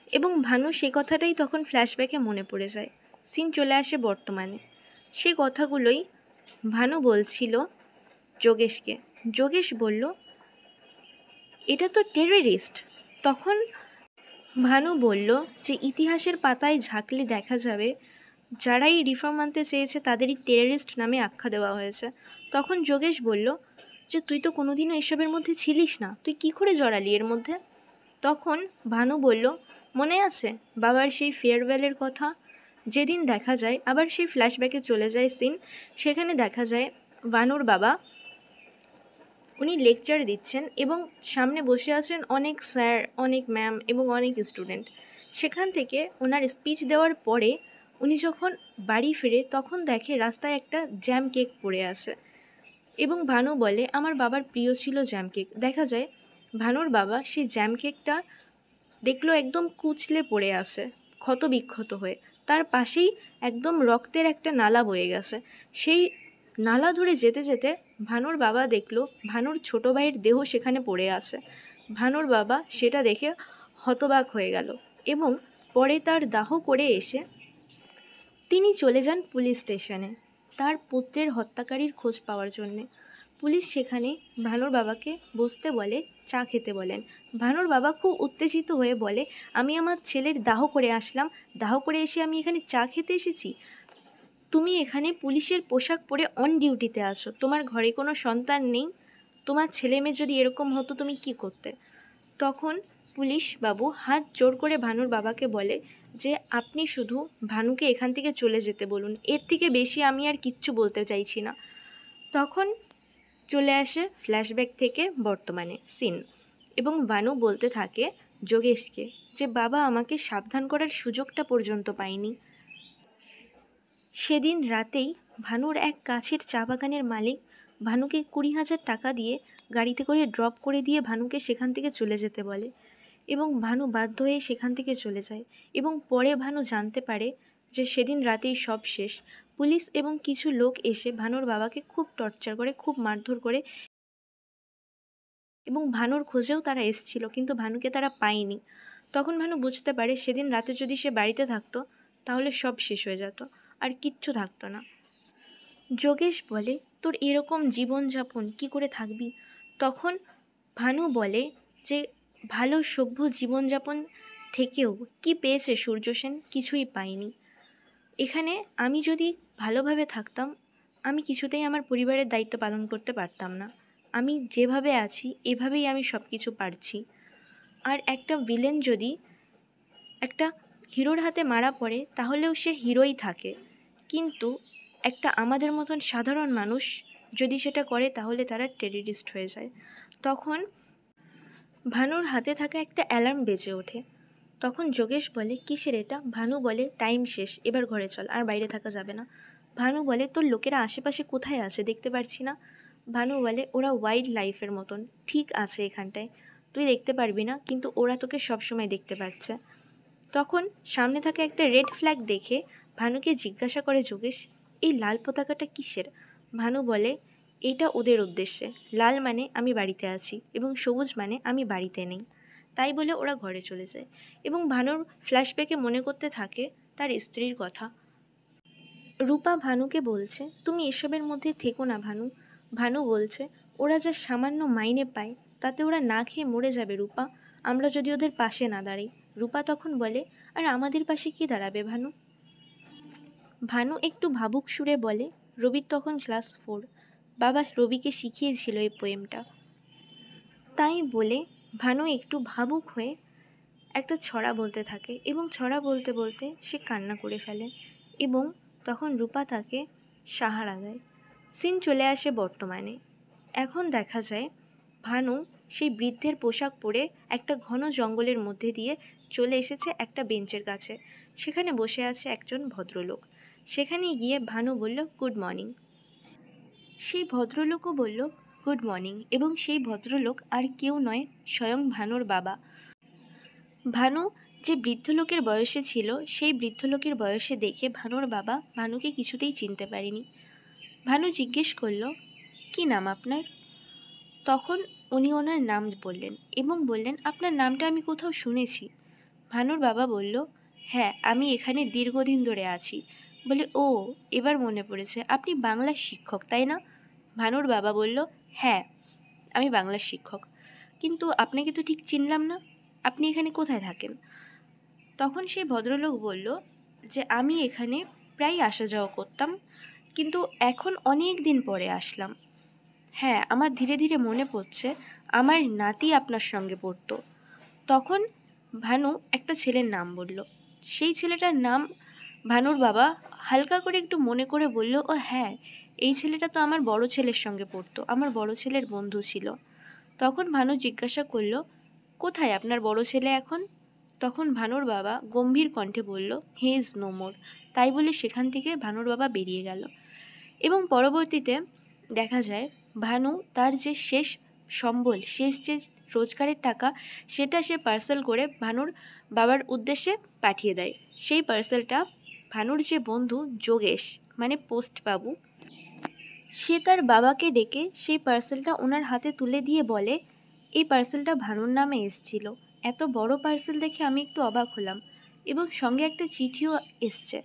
এবং ভানু সে কথাটাই তখন ফ্ল্যাশব্যাকে মনে পড়ে যায়। সিন চলে আসে বর্তমানে। সে কথাগুলোই ভানু বলছিল যোগেশকে। যোগেশ বলল, এটা তো টেররিস্ট। তখন ভানু বলল যে ইতিহাসের পাতায় ঝাঁকলে দেখা যাবে যারাই রিফর্ম আনতে চেয়েছে তাদেরই টেররিস্ট নামে আখ্যা দেওয়া হয়েছে। তখন যোগেশ বলল যে তুই তো কোনোদিনও এসবের মধ্যে ছিলিস না, তুই কী করে জড়ালি এর মধ্যে? তখন ভানু বলল, মনে আছে বাবার সেই ফেয়ারওয়েলের কথা? যেদিন দেখা যায় আবার সেই ফ্ল্যাশব্যাকে চলে যায় সিন, সেখানে দেখা যায় ভানুর বাবা উনি লেকচার দিচ্ছেন এবং সামনে বসে আছেন অনেক স্যার, অনেক ম্যাম এবং অনেক স্টুডেন্ট। সেখান থেকে ওনার স্পিচ দেওয়ার পরে উনি যখন বাড়ি ফিরে তখন দেখে রাস্তায় একটা জ্যাম কেক পড়ে আছে এবং ভানু বলে, আমার বাবার প্রিয় ছিল জ্যাম কেক। দেখা যায় ভানুর বাবা সেই জ্যাম কেকটা দেখলো একদম কুচলে পড়ে আছে ক্ষত বিক্ষত হয়ে, তার পাশেই একদম রক্তের একটা নালা বয়ে গেছে। সেই নালা ধরে যেতে যেতে ভানুর বাবা দেখলো ভানুর ছোটো ভাইয়ের দেহ সেখানে পড়ে আছে। ভানুর বাবা সেটা দেখে হতবাক হয়ে গেল এবং পরে তার দাহ করে এসে তিনি চলে যান পুলিশ স্টেশনে তার পুত্রের হত্যাকারীর খোঁজ পাওয়ার জন্যে। পুলিশ সেখানে ভানুর বাবাকে বসতে বলে, চা খেতে বলেন। ভানুর বাবা খুব উত্তেজিত হয়ে বলে, আমি আমার ছেলের দাহ করে আসলাম, দাহ করে এসে আমি এখানে চা খেতে এসেছি? তুমি এখানে পুলিশের পোশাক পরে অন ডিউটিতে আছো, তোমার ঘরে কোনো সন্তান নেই, তোমার ছেলে মেয়ে যদি এরকম হতো তুমি কি করতে? তখন পুলিশ বাবু হাত জোর করে ভানুর বাবাকে বলে যে আপনি শুধু ভানুকে এখান থেকে চলে যেতে বলুন, এর থেকে বেশি আমি আর কিচ্ছু বলতে চাইছি না। তখন চলে আসে ফ্ল্যাশব্যাক থেকে বর্তমানে সিন, এবং ভানু বলতে থাকে যোগেশকে যে বাবা আমাকে সাবধান করার সুযোগটা পর্যন্ত পায়নি। সেদিন রাতেই ভানুর এক কাছের চা বাগানের মালিক ভানুকে 20,000 টাকা দিয়ে গাড়িতে করে ড্রপ করে দিয়ে ভানুকে সেখান থেকে চলে যেতে বলে, এবং ভানু বাধ্য হয়ে সেখান থেকে চলে যায়। এবং পরে ভানু জানতে পারে যে সেদিন রাতেই সব শেষ। পুলিশ এবং কিছু লোক এসে ভানুর বাবাকে খুব টর্চার করে, খুব মারধর করে, এবং ভানুর খোঁজেও তারা এসেছিল কিন্তু ভানুকে তারা পায়নি। তখন ভানু বুঝতে পারে সেদিন রাতে যদি সে বাড়িতে থাকতো তাহলে সব শেষ হয়ে যেত, আর কিচ্ছু থাকতো না। যোগেশ বলে, তোর এরকম জীবনযাপন কি করে থাকবি? তখন ভানু বলে যে ভালো সভ্য জীবনযাপন থেকেও কি পেয়েছে সূর্য সেন? কিছুই পায়নি। এখানে আমি যদি ভালোভাবে থাকতাম, আমি কিছুতেই আমার পরিবারের দায়িত্ব পালন করতে পারতাম না। আমি যেভাবে আছি এভাবেই আমি সব কিছু পারছি। আর একটা ভিলেন যদি একটা হিরোর হাতে মারা পড়ে তাহলেও সে হিরোই থাকে, কিন্তু একটা আমাদের মতন সাধারণ মানুষ যদি সেটা করে তাহলে তারা টেররিস্ট হয়ে যায়। তখন ভানুর হাতে থাকা একটা অ্যালার্ম বেজে ওঠে। তখন যোগেশ বলে, কিসের এটা? ভানু বলে, টাইম শেষ, এবার ঘরে চল, আর বাইরে থাকা যাবে না। ভানু বলে, তোর লোকেরা আশেপাশে কোথায় আছে? দেখতে পারছি না। ভানু বলে, ওরা ওয়াইল্ড লাইফের মতন ঠিক আছে এখানটায়, তুই দেখতে পারবি না, কিন্তু ওরা তোকে সবসময় দেখতে পাচ্ছে। তখন সামনে থাকা একটা রেড ফ্ল্যাগ দেখে ভানুকে জিজ্ঞাসা করে যোগেশ, এই লাল পতাকাটা কিসের? ভানু বলে, এটা ওদের উদ্দেশ্যে। লাল মানে আমি বাড়িতে আছি এবং সবুজ মানে আমি বাড়িতে নেই। তাই বলে ওরা ঘরে চলে যায় এবং ভানুর ফ্ল্যাশব্যাকে মনে করতে থাকে তার স্ত্রীর কথা। রূপা ভানুকে বলছে, তুমি এসবের মধ্যে থেকো না ভানু। ভানু বলছে, ওরা যা সামান্য মাইনে পায় তাতে ওরা না খেয়ে মরে যাবে রূপা, আমরা যদি ওদের পাশে না দাঁড়াই। রূপা তখন বলে, আর আমাদের পাশে কি দাঁড়াবে ভানু? ভানু একটু ভাবুক সুরে বলে, রবির তখন ক্লাস 4, বাবা রবিকে শিখিয়েছিল এই পোয়েমটা। তাই বলে ভানু একটু ভাবুক হয়ে একটা ছড়া বলতে থাকে এবং ছড়া বলতে বলতে সে কান্না করে ফেলে এবং তখন রূপা তাকে সাহারা দেয়। সিন চলে আসে বর্তমানে। এখন দেখা যায় ভানু সেই বৃদ্ধের পোশাক পরে একটা ঘন জঙ্গলের মধ্যে দিয়ে চলে এসেছে একটা বেঞ্চের কাছে। সেখানে বসে আছে একজন ভদ্রলোক। সেখানে গিয়ে ভানু বলল, গুড মর্নিং। সেই ভদ্রলোকও বলল, গুড মর্নিং, এবং সেই ভদ্রলোক আর কেউ নয়, স্বয়ং ভানুর বাবা। ভানু যে বৃদ্ধ লোকের বয়সে ছিল সেই বৃদ্ধ লোকের বয়সে দেখে ভানুর বাবা ভানুকে কিছুতেই চিনতে পারেনি। ভানু জিজ্ঞেস করল, কি নাম আপনার? তখন উনি ওনার নাম বললেন এবং বললেন, আপনার নামটা আমি কোথাও শুনেছি। ভানুর বাবা বলল, হ্যাঁ, আমি এখানে দীর্ঘদিন ধরে আছি। বলে, ও, এবার মনে পড়েছে, আপনি বাংলার শিক্ষক তাই না? ভানুর বাবা বলল, হ্যাঁ, আমি বাংলার শিক্ষক, কিন্তু আপনাকে তো ঠিক চিনলাম না, আপনি এখানে কোথায় থাকেন? তখন সেই ভদ্রলোক বলল যে আমি এখানে প্রায় আসা যাওয়া করতাম, কিন্তু এখন অনেক দিন পরে আসলাম। হ্যাঁ, আমার ধীরে ধীরে মনে পড়ছে আমার নাতি আপনার সঙ্গে পড়তো। তখন ভানু একটা ছেলের নাম বলল। সেই ছেলেটার নাম ভানুর বাবা হালকা করে একটু মনে করে বলল, ও হ্যাঁ, এই ছেলেটা তো আমার বড় ছেলের সঙ্গে পড়তো, আমার বড় ছেলের বন্ধু ছিল। তখন ভানু জিজ্ঞাসা করল, কোথায় আপনার বড় ছেলে এখন? তখন ভানুর বাবা গম্ভীর কণ্ঠে বলল, হি ইজ নো মোর। তাই বলে সেখান থেকে ভানুর বাবা বেরিয়ে গেল এবং পরবর্তীতে দেখা যায় ভানু তার যে শেষ সম্বল, শেষ যে রোজগারের টাকা, সেটা সে পার্সেল করে ভানুর বাবার উদ্দেশ্যে পাঠিয়ে দেয়। সেই পার্সেলটা ভানুর যে বন্ধু যোগেশ, মানে পোস্টবাবু, সে তার বাবাকে ডেকে সেই পার্সেলটা ওনার হাতে তুলে দিয়ে বলে, এই পার্সেলটা ভানুর নামে এসেছিল। এত বড় পার্সেল দেখে আমি একটু অবাক হলাম এবং সঙ্গে একটা চিঠিও এসছে।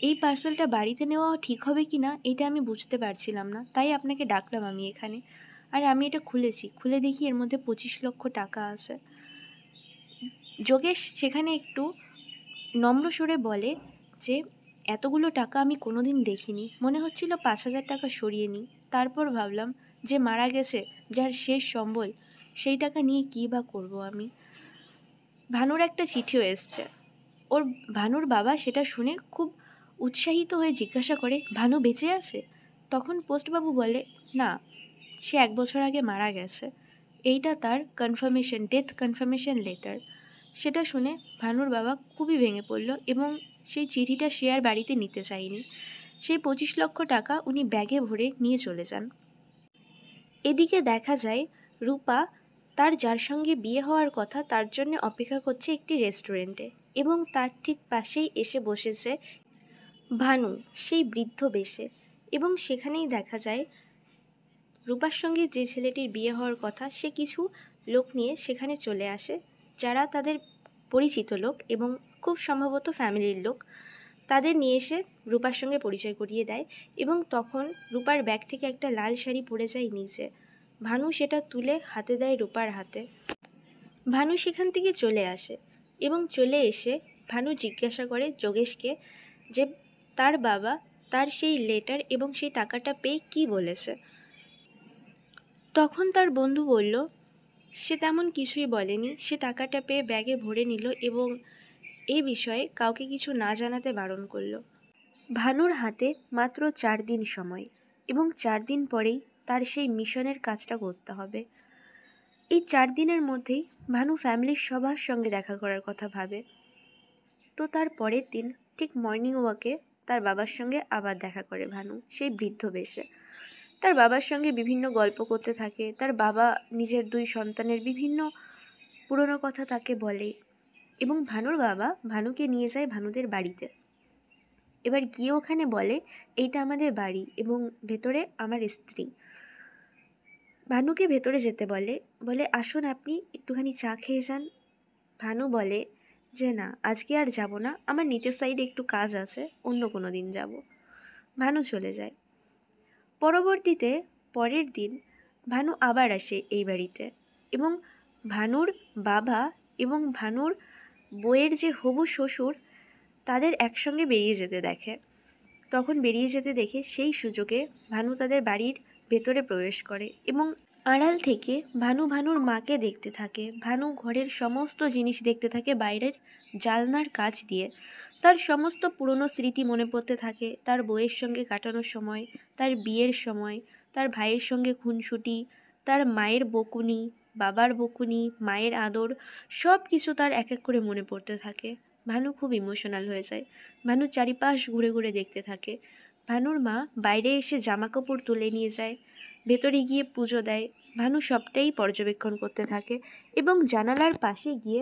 এই পার্সেলটা বাড়িতে নেওয়া ঠিক হবে কি না এটা আমি বুঝতে পারছিলাম না, তাই আপনাকে ডাকলাম আমি এখানে। আর আমি এটা খুলেছি, খুলে দেখি এর মধ্যে 25 লক্ষ টাকা আছে। যোগেশ সেখানে একটু নম্র সুরে বলে যে এতগুলো টাকা আমি কোনোদিন দেখিনি, মনে হচ্ছিল 5,000 টাকা সরিয়ে নিই। তারপর ভাবলাম যে মারা গেছে, যার শেষ সম্বল, সেই টাকা নিয়ে কী বা করবো আমি। ভানুর একটা চিঠিও এসছে। ভানুর বাবা সেটা শুনে খুব উৎসাহিত হয়ে জিজ্ঞাসা করে, ভানু বেঁচে আছে? তখন পোস্টবাবু বলে, না, সে 1 বছর আগে মারা গেছে, এইটা তার কনফার্মেশন, ডেথ কনফার্মেশন লেটার। সেটা শুনে ভানুর বাবা খুবই ভেঙে পড়ল এবং সেই চিঠিটা সে আর বাড়িতে নিতে চায়নি। সেই 25 লক্ষ টাকা উনি ব্যাগে ভরে নিয়ে চলে যান। এদিকে দেখা যায় রূপা তার যার সঙ্গে বিয়ে হওয়ার কথা তার জন্য অপেক্ষা করছে একটি রেস্টুরেন্টে এবং তার ঠিক পাশেই এসে বসেছে ভানু সেই বৃদ্ধ বেশে। এবং সেখানেই দেখা যায় রূপার সঙ্গে যে ছেলেটির বিয়ে হওয়ার কথা সে কিছু লোক নিয়ে সেখানে চলে আসে, যারা তাদের পরিচিত লোক এবং খুব সম্ভবত ফ্যামিলির লোক, তাদের নিয়ে এসে রূপার সঙ্গে পরিচয় করিয়ে দেয় এবং তখন রূপার ব্যাগ থেকে একটা লাল শাড়ি পড়ে যায় নিচে। ভানু সেটা তুলে হাতে দেয় রূপার হাতে। ভানু সেখান থেকে চলে আসে এবং চলে এসে ভানু জিজ্ঞাসা করে যোগেশকে যে তার বাবা তার সেই লেটার এবং সেই টাকাটা পেয়ে কী বলেছে। তখন তার বন্ধু বলল সে তেমন কিছুই বলেনি, সে টাকাটা পেয়ে ব্যাগে ভরে নিল এবং এই বিষয়ে কাউকে কিছু না জানাতে বারণ করল। ভানুর হাতে মাত্র 4 দিন সময় এবং 4 দিন পরেই তার সেই মিশনের কাজটা করতে হবে। এই 4 দিনের মধ্যেই ভানু ফ্যামিলির সবার সঙ্গে দেখা করার কথা ভাবে। তো তার পরের দিন ঠিক মর্নিং ওয়াকে তার বাবার সঙ্গে আবার দেখা করে ভানু সেই বৃদ্ধ বেশে। তার বাবার সঙ্গে বিভিন্ন গল্প করতে থাকে। তার বাবা নিজের 2 সন্তানের বিভিন্ন পুরনো কথা তাকে বলে এবং ভানুর বাবা ভানুকে নিয়ে যায় ভানুদের বাড়িতে। এবার গিয়ে ওখানে বলে এইটা আমাদের বাড়ি এবং ভেতরে আমার স্ত্রী। ভানুকে ভেতরে যেতে বলে আসুন আপনি একটুখানি চা খেয়ে যান। ভানু বলে যে না, আজকে আর যাব না, আমার নিচের সাইডে একটু কাজ আছে, অন্য কোনো দিন যাব। ভানু চলে যায়। পরবর্তীতে পরের দিন ভানু আবার আসে এই বাড়িতে এবং ভানুর বাবা এবং ভানুর বউয়ের যে হবু শ্বশুর তাদের একসঙ্গে বেরিয়ে যেতে দেখে। তখন বেরিয়ে যেতে দেখে সেই সুযোগে ভানু তাদের বাড়ির ভেতরে প্রবেশ করে এবং আড়াল থেকে ভানুর মাকে দেখতে থাকে। ভানু ঘরের সমস্ত জিনিস দেখতে থাকে বাইরের জানলার কাচ দিয়ে। তার সমস্ত পুরনো স্মৃতি মনে পড়তে থাকে, তার বউয়ের সঙ্গে কাটানোর সময়, তার বিয়ের সময়, তার ভাইয়ের সঙ্গে খুনসুটি, তার মায়ের বকুনি, বাবার বকুনি, মায়ের আদর, সব কিছু তার এক এক করে মনে পড়তে থাকে। ভানু খুব ইমোশনাল হয়ে যায়। ভানু চারিপাশ ঘুরে ঘুরে দেখতে থাকে। ভানুর মা বাইরে এসে জামাকাপড় তুলে নিয়ে যায়, ভেতরে গিয়ে পুজো দেয়। ভানু সবটাই পর্যবেক্ষণ করতে থাকে এবং জানালার পাশে গিয়ে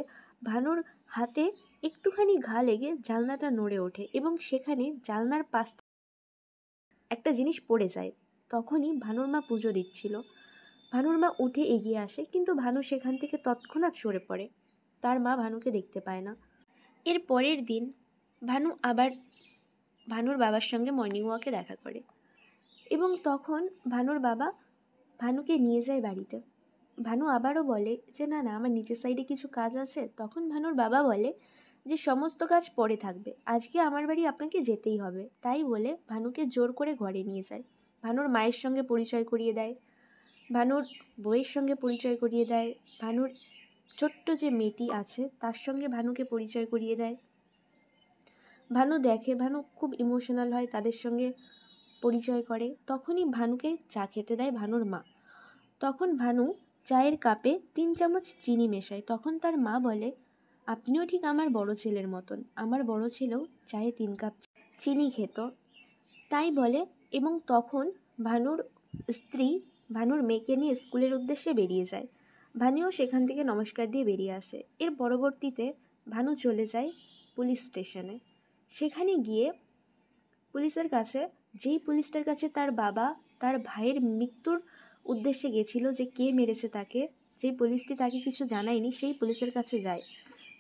ভানুর হাতে একটুখানি ঘা লেগে জানলাটা নড়ে ওঠে এবং সেখানে জানলার পাশ একটা জিনিস পড়ে যায়। তখনই ভানুর মা পুজো দিচ্ছিল। ভানুর মা উঠে এগিয়ে আসে কিন্তু ভানু সেখান থেকে তৎক্ষণাৎ সরে পড়ে। তার মা ভানুকে দেখতে পায় না। এর পরের দিন ভানু আবার ভানুর বাবার সঙ্গে মর্নিং ওয়াকে দেখা করে এবং তখন ভানুর বাবা ভানুকে নিয়ে যায় বাড়িতে। ভানু আবারও বলে যে না না, আমার নিচের সাইডে কিছু কাজ আছে। তখন ভানুর বাবা বলে যে সমস্ত কাজ পরে থাকবে, আজকে আমার বাড়ি আপনাকে যেতেই হবে। তাই বলে ভানুকে জোর করে ঘরে নিয়ে যায়। ভানুর মায়ের সঙ্গে পরিচয় করিয়ে দেয়, ভানুর বউয়ের সঙ্গে পরিচয় করিয়ে দেয়, ভানুর ছোট্ট যে মেয়েটি আছে তার সঙ্গে ভানুকে পরিচয় করিয়ে দেয়। ভানু দেখে, ভানু খুব ইমোশনাল হয়, তাদের সঙ্গে পরিচয় করে। তখনই ভানুকে চা খেতে দেয় ভানুর মা। তখন ভানু চায়ের কাপে 3 চামচ চিনি মেশায়। তখন তার মা বলে আপনিও ঠিক আমার বড় ছেলের মতন, আমার বড় ছেলেও চায়ে 3 কাপ চিনি খেত। তাই বলে এবং তখন ভানুর স্ত্রী ভানুর মেয়েকে নিয়ে স্কুলের উদ্দেশ্যে বেরিয়ে যায়। ভানুও সেখান থেকে নমস্কার দিয়ে বেরিয়ে আসে। এর পরবর্তীতে ভানু চলে যায় পুলিশ স্টেশনে। সেখানে গিয়ে পুলিশের কাছে, যেই পুলিশটার কাছে তার বাবা তার ভাইয়ের মৃত্যুর উদ্দেশ্যে গেছিল, যে কে মেরেছে তাকে, যেই পুলিশটি তাকে কিছু জানায়নি, সেই পুলিশের কাছে যায়।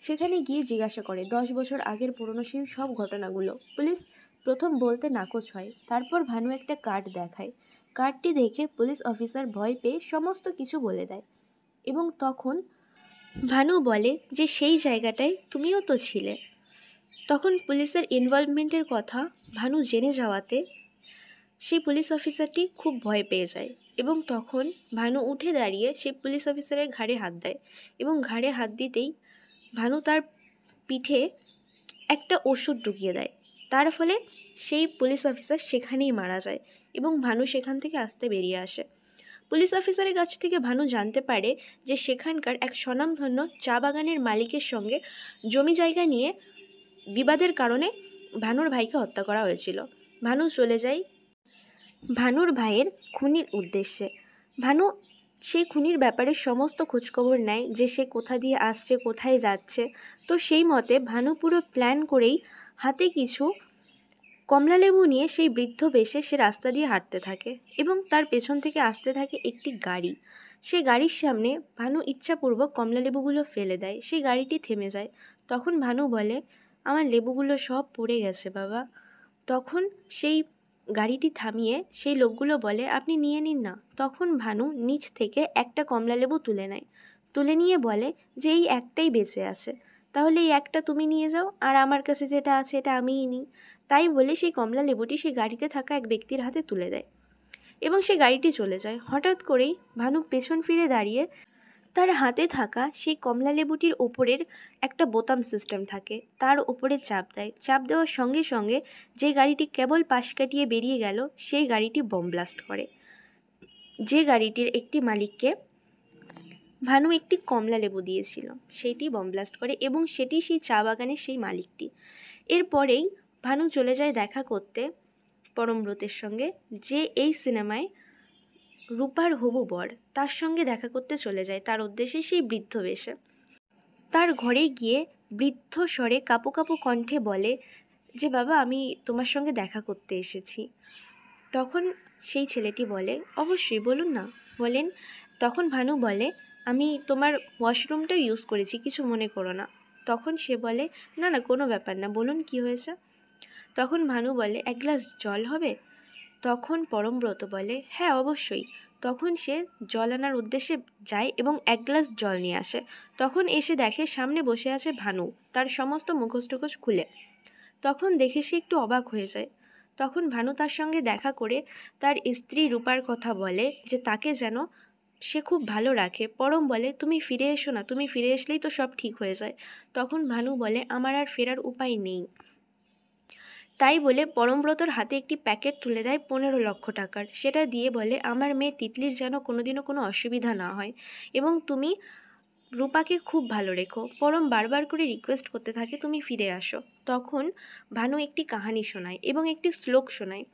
সেখানে গিয়ে জিজ্ঞাসা করে 10 বছর আগের পুরনো সেই সব ঘটনাগুলো। পুলিশ প্রথম বলতে নাকচ হয়। তারপর ভানু একটা কার্ড দেখায়। কার্ডটি দেখে পুলিশ অফিসার ভয় পেয়ে সমস্ত কিছু বলে দেয় এবং তখন ভানু বলে যে সেই জায়গাটায় তুমিও তো ছিলে। তখন পুলিশের ইনভলভমেন্টের কথা ভানু জেনে যাওয়াতে সেই পুলিশ অফিসারটি খুব ভয় পেয়ে যায় এবং তখন ভানু উঠে দাঁড়িয়ে সেই পুলিশ অফিসারের ঘাড়ে হাত দেয় এবং ঘাড়ে হাত দিতেই ভানু তার পিঠে একটা ওষুধ ঢুকিয়ে দেয়। তার ফলে সেই পুলিশ অফিসার সেখানেই মারা যায় এবং ভানু সেখান থেকে আসতে বেরিয়ে আসে। পুলিশ অফিসারের কাছ থেকে ভানু জানতে পারে যে সেখানকার এক স্বনামধন্য চা বাগানের মালিকের সঙ্গে জমি জায়গা নিয়ে বিবাদের কারণে ভানুর ভাইকে হত্যা করা হয়েছিল। ভানু চলে যায় ভানুর ভাইয়ের খুনির উদ্দেশ্যে। ভানু সেই খুনির ব্যাপারে সমস্ত খোঁজখবর নেয়, যে সে কোথা দিয়ে আসছে, কোথায় যাচ্ছে। তো সেই মতে ভানু পুরো প্ল্যান করেই হাতে কিছু কমলালেবু নিয়ে সেই বৃদ্ধ বেশে সে রাস্তা দিয়ে হাঁটতে থাকে এবং তার পেছন থেকে আসতে থাকে একটি গাড়ি। সেই গাড়ির সামনে ভানু ইচ্ছাপূর্বক কমলালেবুগুলো ফেলে দেয়। সেই গাড়িটি থেমে যায়। তখন ভানু বলে, আমার লেবুগুলো সব পড়ে গেছে বাবা। তখন সেই গাড়িটি থামিয়ে সেই লোকগুলো বলে, আপনি নিয়ে নিন না। তখন ভানু নিচ থেকে একটা কমলা লেবু তুলে নেয়, তুলে নিয়ে বলে যে এই একটাই বেঁচে আছে, তাহলে এই একটা তুমি নিয়ে যাও, আর আমার কাছে যেটা আছে এটা আমিই নিই। তাই বলে সেই কমলা লেবুটি সেই গাড়িতে থাকা এক ব্যক্তির হাতে তুলে দেয় এবং সেই গাড়িটি চলে যায়। হঠাৎ করেই ভানু পেছন ফিরে দাঁড়িয়ে তার হাতে থাকা সেই কমলা লেবুটির ওপরের একটা বোতাম সিস্টেম থাকে, তার ওপরে চাপ দেয়। চাপ দেওয়ার সঙ্গে সঙ্গে যে গাড়িটি কেবল পাশ কাটিয়ে বেরিয়ে গেল সেই গাড়িটি বম ব্লাস্ট করে। যে গাড়িটির একটি মালিককে ভানু একটি কমলা লেবু দিয়েছিল সেইটি বম ব্লাস্ট করে এবং সেটি সেই চা বাগানের সেই মালিকটি। এরপরেই ভানু চলে যায় দেখা করতে পরমব্রতের সঙ্গে, যে এই সিনেমায় রূপার হবু বর, তার সঙ্গে দেখা করতে চলে যায় তার উদ্দেশ্যে সেই বৃদ্ধ বেশে। তার ঘরে গিয়ে বৃদ্ধ স্বরে কাঁপো কাঁপো কণ্ঠে বলে যে বাবা, আমি তোমার সঙ্গে দেখা করতে এসেছি। তখন সেই ছেলেটি বলে, অবশ্যই বলুন না। বলেন তখন ভানু বলে, আমি তোমার ওয়াশরুমটা ইউজ করেছি, কিছু মনে করো না। তখন সে বলে, না না কোনো ব্যাপার না, বলুন কি হয়েছে। তখন ভানু বলে, এক গ্লাস জল হবে? তখন পরমব্রত বলে, হ্যাঁ অবশ্যই। তখন সে জল আনার উদ্দেশ্যে যায় এবং এক গ্লাস জল নিয়ে আসে। তখন এসে দেখে সামনে বসে আছে ভানু, তার সমস্ত মুখোশ টুখোশ খুলে। তখন দেখে সে একটু অবাক হয়ে যায়। তখন ভানু তার সঙ্গে দেখা করে তার স্ত্রী রূপার কথা বলে যে তাকে যেন সে খুব ভালো রাখে। পরম বলে, তুমি ফিরে এসো না, তুমি ফিরে আসলেই তো সব ঠিক হয়ে যায়। তখন ভানু বলে, আমার আর ফেরার উপায় নেই। তাই বলে পরমব্রতর হাতে একটি প্যাকেট তুলে দেয় 15 লক্ষ টাকার। সেটা দিয়ে বলে, আমার মেয়ে তিতলির যেন কোনোদিনও কোনো অসুবিধা না হয় এবং তুমি রূপাকে খুব ভালো রেখো। পরম বারবার করে রিকোয়েস্ট করতে থাকে, তুমি ফিরে আসো। তখন ভানু একটি কাহিনী শোনায় এবং একটি শ্লোক শোনায়।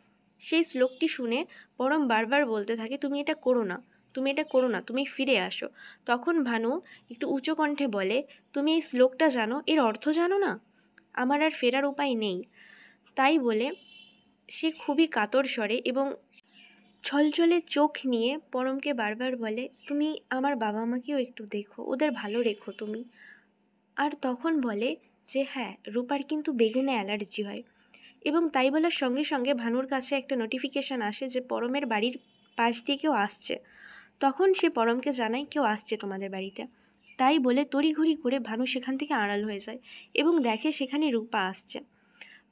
সেই শ্লোকটি শুনে পরম বারবার বলতে থাকে, তুমি এটা করো না, তুমি এটা করো না, তুমি ফিরে আসো। তখন ভানু একটু উঁচু কণ্ঠে বলে, তুমি এই শ্লোকটা জানো, এর অর্থ জানো না? আমার আর ফেরার উপায় নেই। তাই বলে সে খুবই কাতর স্বরে এবং ছলছলে চোখ নিয়ে পরমকে বারবার বলে, তুমি আমার বাবা মাকেও একটু দেখো, ওদের ভালো রেখো তুমি। আর তখন বলে যে হ্যাঁ, রূপার কিন্তু বেগুনে অ্যালার্জি হয়। এবং তাই বলার সঙ্গে সঙ্গে ভানুর কাছে একটা নোটিফিকেশান আসে যে পরমের বাড়ির পাশ দিয়ে কেউ আসছে। তখন সে পরমকে জানায়, কেউ আসছে তোমাদের বাড়িতে। তাই বলে তড়িঘড়ি করে ভানু সেখান থেকে আড়াল হয়ে যায় এবং দেখে সেখানে রূপা আসছে।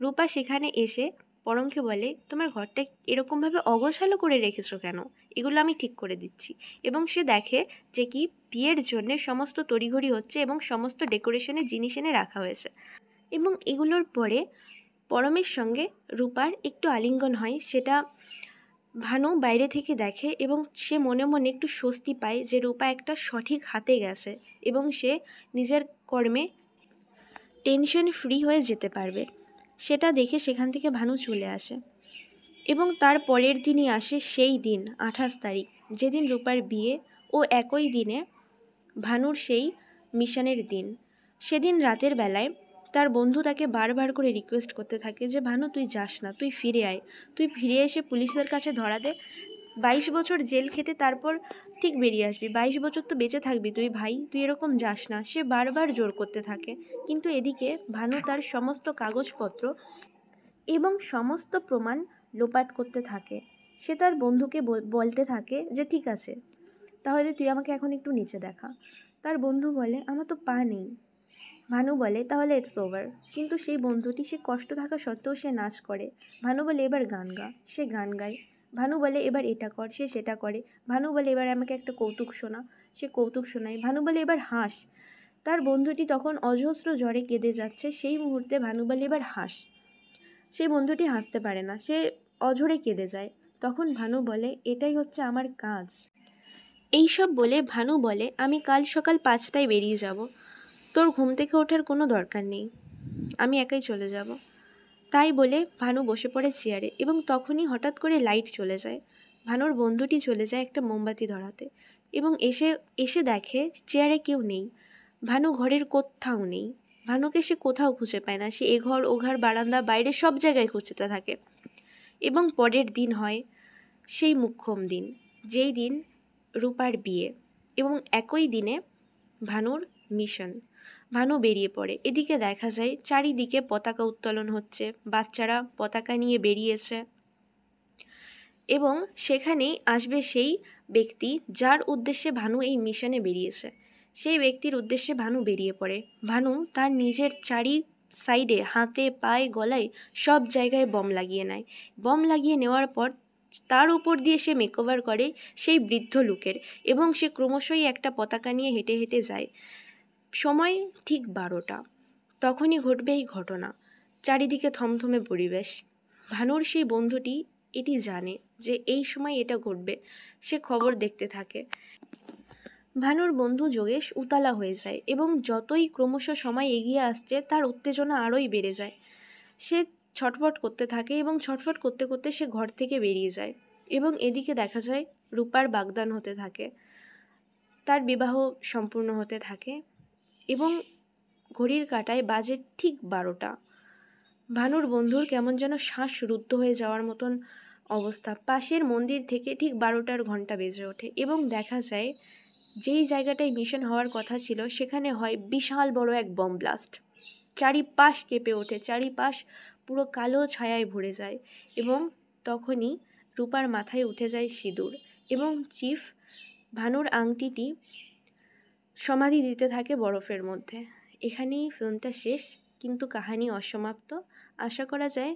রূপা সেখানে এসে পরমকে বলে, তোমার ঘরটা এরকমভাবে অগোছালো করে রেখেছো কেন? এগুলো আমি ঠিক করে দিচ্ছি। এবং সে দেখে যে কি বিয়ের জন্য সমস্ত তড়িঘড়ি হচ্ছে এবং সমস্ত ডেকোরেশনের জিনিস এনে রাখা হয়েছে। এবং এগুলোর পরে পরমের সঙ্গে রূপার একটু আলিঙ্গন হয়, সেটা ভানু বাইরে থেকে দেখে এবং সে মনে মনে একটু স্বস্তি পায় যে রূপা একটা সঠিক হাতে গেছে এবং সে নিজের কর্মে টেনশন ফ্রি হয়ে যেতে পারবে। সেটা দেখে সেখান থেকে ভানু চলে আসে এবং তার পরের দিনই আসে সেই দিন 28 তারিখ, যেদিন রূপার বিয়ে, ও একই দিনে ভানুর সেই মিশনের দিন। সেদিন রাতের বেলায় তার বন্ধু তাকে বারবার করে রিকোয়েস্ট করতে থাকে যে ভানু তুই যাস না, তুই ফিরে আয়, তুই ফিরে এসে পুলিশের কাছে ধরা দে, 22 বছর জেল খেতে তারপর ঠিক বেরিয়ে আসবি, 22 বছর তো বেঁচে থাকবি তুই ভাই, তুই এরকম যাস না। সে বারবার জোর করতে থাকে, কিন্তু এদিকে ভানু তার সমস্ত কাগজপত্র এবং সমস্ত প্রমাণ লোপাট করতে থাকে। সে তার বন্ধুকে বলতে থাকে যে ঠিক আছে, তাহলে তুই আমাকে এখন একটু নিচে দেখা। তার বন্ধু বলে, আমার তো পা নেই। ভানু বলে, তাহলে ইটস ওভার। কিন্তু সেই বন্ধুটি, সে কষ্ট থাকা সত্ত্বেও সে নাচ করে। ভানু বলে, এবার গান গা। সে গান গায়। ভানু বলে, এবার এটা কর। সে সেটা করে। ভানু বলে, এবার আমাকে একটা কৌতুক শোনা। সে কৌতুক শোনায়। ভানু বলে, এবার হাস। তার বন্ধুটি তখন অজস্র জ্বরে কেঁদে যাচ্ছে, সেই মুহূর্তে ভানু বলে, এবার হাস। সেই বন্ধুটি হাসতে পারে না, সে অঝরে কেঁদে যায়। তখন ভানু বলে, এটাই হচ্ছে আমার কাজ। এইসব বলে ভানু বলে, আমি কাল সকাল 5টায় বেরিয়ে যাব, তোর ঘুম থেকে ওঠার কোনো দরকার নেই, আমি একাই চলে যাব। তাই বলে ভানু বসে পড়ে চেয়ারে এবং তখনই হঠাৎ করে লাইট চলে যায়। ভানুর বন্ধুটি চলে যায় একটা মোমবাতি ধরাতে এবং এসে দেখে চেয়ারে কেউ নেই। ভানু ঘরের কোথাও নেই। ভানুকে সে কোথাও খুঁজে পায় না। সে এ ঘর ও ঘর, বারান্দা, বাইরে সব জায়গায় খুঁজতে থাকে। এবং পরের দিন হয় সেই মোক্ষম দিন, যেই দিন রূপার বিয়ে এবং একই দিনে ভানুর মিশন। ভানু বেরিয়ে পড়ে। এদিকে দেখা যায় চারিদিকে পতাকা উত্তোলন হচ্ছে, বাচ্চারা পতাকা নিয়ে বেরিয়েছে এবং সেখানেই আসবে সেই ব্যক্তি যার উদ্দেশ্যে ভানু এই মিশনে বেরিয়েছে। সেই ব্যক্তির উদ্দেশ্যে ভানু বেরিয়ে পড়ে। ভানু তার নিজের চারি সাইডে, হাতে, পায়ে, গলায় সব জায়গায় বম লাগিয়ে নেয়। বম লাগিয়ে নেওয়ার পর তার উপর দিয়ে সে মেকওভার করে সেই বৃদ্ধ লোকের এবং সে ক্রমশই একটা পতাকা নিয়ে হেঁটে হেঁটে যায়। সময় ঠিক 12টা। তখনই ঘটবে এই ঘটনা। চারিদিকে থমথমে পরিবেশ। ভানুর সেই বন্ধুটি এটি জানে যে এই সময় এটা ঘটবে। সে খবর দেখতে থাকে। ভানুর বন্ধু যোগেশ উতলা হয়ে যায় এবং যতই ক্রমশ সময় এগিয়ে আসছে তার উত্তেজনা আরোই বেড়ে যায়। সে ছটফট করতে থাকে এবং ছটফট করতে করতে সে ঘর থেকে বেরিয়ে যায় এবং এদিকে দেখা যায় রূপার বাগদান হতে থাকে, তার বিবাহ সম্পূর্ণ হতে থাকে এবং ঘড়ির কাঁটায় বাজে ঠিক 12টা। ভানুর বন্ধুর কেমন যেন শ্বাস রুদ্ধ হয়ে যাওয়ার মতন অবস্থা। পাশের মন্দির থেকে ঠিক 12টার ঘণ্টা বেজে ওঠে এবং দেখা যায় যেই জায়গাটায় মিশন হওয়ার কথা ছিল সেখানে হয় বিশাল বড় এক বম ব্লাস্ট। চারিপাশ কেঁপে ওঠে, চারিপাশ পুরো কালো ছায়ায় ভরে যায় এবং তখনই রূপার মাথায় উঠে যায় সিঁদুর এবং চিফ ভানুর আংটিটি সমাধি দিতে থাকে বরফের মধ্যে। এখানেই ফিল্মটা শেষ, কিন্তু কাহিনী অসমাপ্ত। আশা করা যায়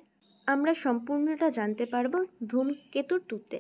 আমরা সম্পূর্ণটা জানতে পারবো ধূমকেতু 2-তে।